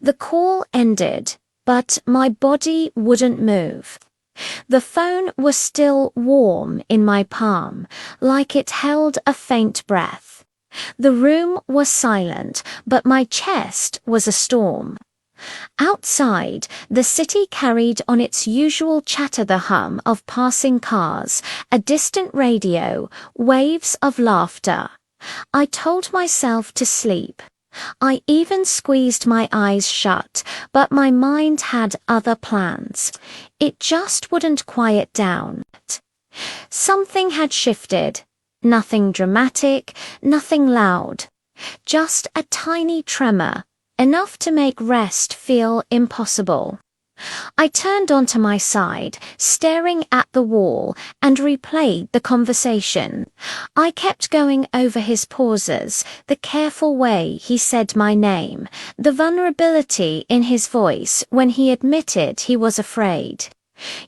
The call ended, but my body wouldn't move. The phone was still warm in my palm, like it held a faint breath. The room was silent, but my chest was a storm. Outside, the city carried on its usual chatter, the hum of passing cars, a distant radio, waves of laughter. I told myself to sleep. I even squeezed my eyes shut, but my mind had other plans. It just wouldn't quiet down. Something had shifted. Nothing dramatic, nothing loud. Just a tiny tremor, enough to make rest feel impossible. I turned onto my side, staring at the wall, and replayed the conversation. I kept going over his pauses, the careful way he said my name, the vulnerability in his voice when he admitted he was afraid.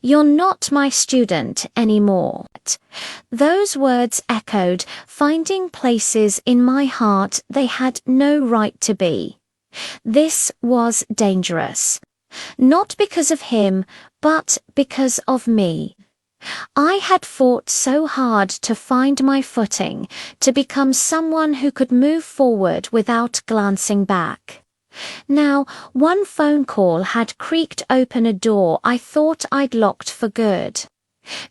"You're not my student anymore." Those words echoed, finding places in my heart they had no right to be. This was dangerous. Not because of him, but because of me. I had fought so hard to find my footing, to become someone who could move forward without glancing back. Now, one phone call had creaked open a door I thought I'd locked for good.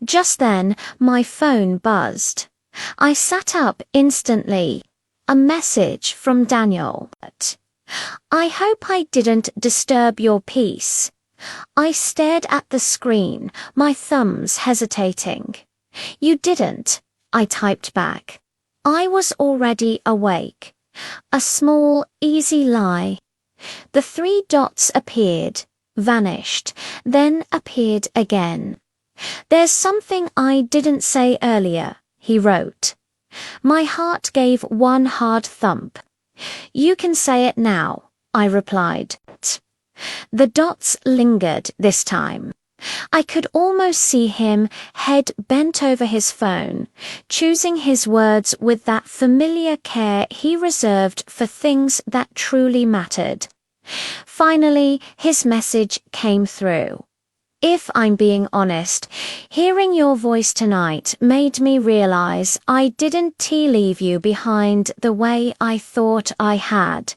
Just then, my phone buzzed. I sat up instantly. A message from Daniel. "I hope I didn't disturb your peace." I stared at the screen, my thumbs hesitating. "You didn't," I typed back. I was already awake. A small, easy lie. The 3 dots appeared, vanished, then appeared again. "There's something I didn't say earlier," he wrote. My heart gave one hard thump. "You can say it now," I replied. The dots lingered this time. I could almost see him, head bent over his phone, choosing his words with that familiar care he reserved for things that truly mattered. Finally, his message came through. "If I'm being honest, hearing your voice tonight made me realize I didn't leave you behind the way I thought I had."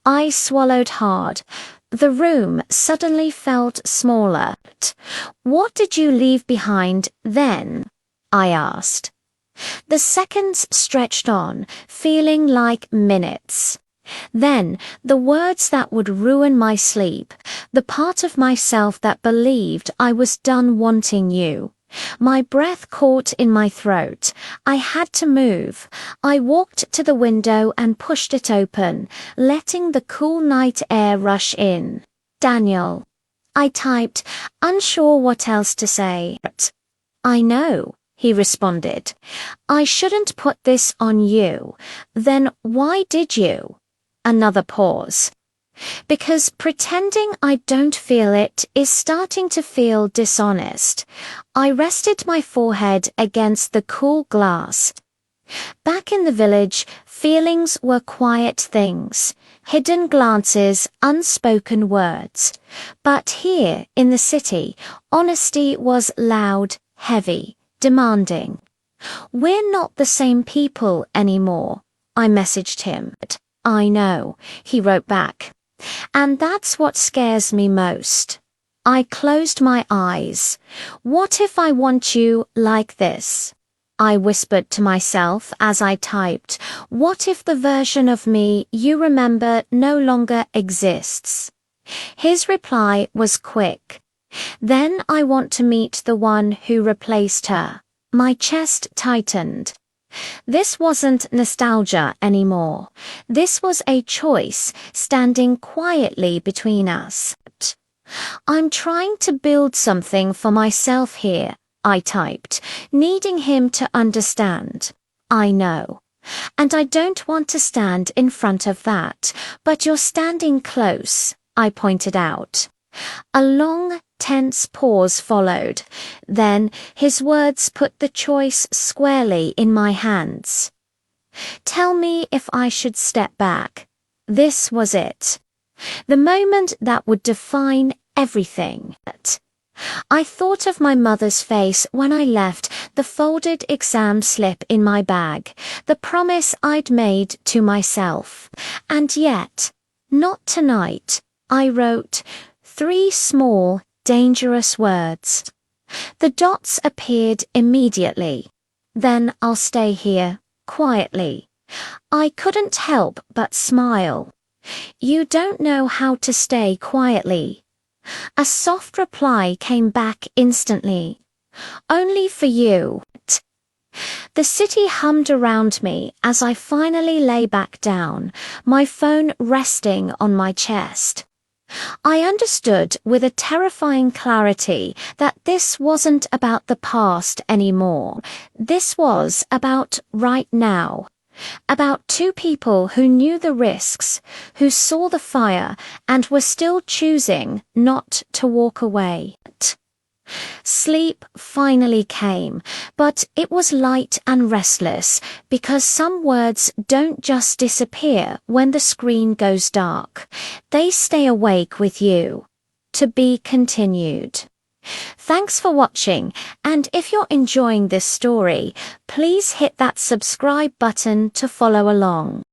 I swallowed hard. The room suddenly felt smaller. "What did you leave behind then?" I asked. The seconds stretched on, feeling like minutes. Then, the words that would ruin my sleep, the part of myself that believed I was done wanting you. My breath caught in my throat. I had to move. I walked to the window and pushed it open, letting the cool night air rush in. "Daniel," I typed, unsure what else to say. "I know," he responded. "I shouldn't put this on you. Then why did you?" Another pause. "Because pretending I don't feel it is starting to feel dishonest." I rested my forehead against the cool glass. Back in the village, feelings were quiet things, hidden glances, unspoken words. But here, in the city, honesty was loud, heavy, demanding. "We're not the same people anymore," I messaged him. "I know," he wrote back. "And that's what scares me most." I closed my eyes. "What if I want you like this?" I whispered to myself as I typed. "What if the version of me you remember no longer exists?" His reply was quick. "Then I want to meet the one who replaced her." My chest tightened. This wasn't nostalgia anymore. This was a choice standing quietly between us. "I'm trying to build something for myself here," I typed, needing him to understand. "I know. And I don't want to stand in front of that, but you're standing close," I pointed out. A long, tense pause followed. Then his words put the choice squarely in my hands. "Tell me if I should step back." This was it. The moment that would define everything. I thought of my mother's face when I left the folded exam slip in my bag, the promise I'd made to myself. And yet, not tonight, I wrote 3 small, dangerous words. The dots appeared immediately. Then I'll stay here, quietly. I couldn't help but smile. You don't know how to stay quietly. A soft reply came back instantly. Only for you. The city hummed around me as I finally lay back down, my phone resting on my chest. I understood with a terrifying clarity that this wasn't about the past anymore. This was about right now. About 2 people who knew the risks, who saw the fire, and were still choosing not to walk away. Sleep finally came, but it was light and restless because some words don't just disappear when the screen goes dark. They stay awake with you. To be continued. Thanks for watching, and if you're enjoying this story, please hit that subscribe button to follow along.